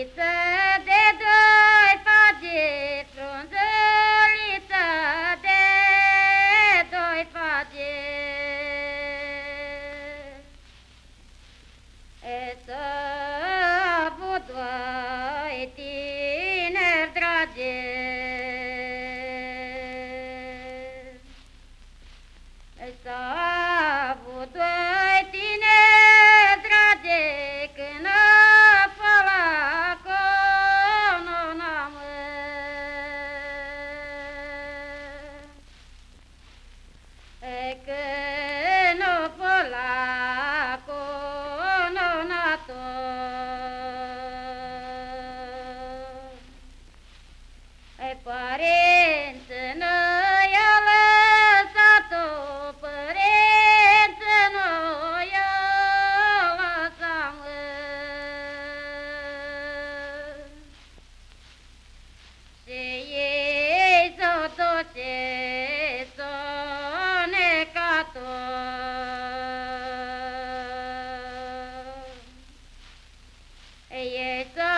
frunzăliță de doi pagi, frunzăliță de doi pagi. Să avu doi tineri dragi, să avu doi tineri dragi, când pe la conuna mă. Când pe la conuna părinți noi a lăsat-o, părinți noi a lăsat, și ei s-o duce, s-o necat-o. Ei s-o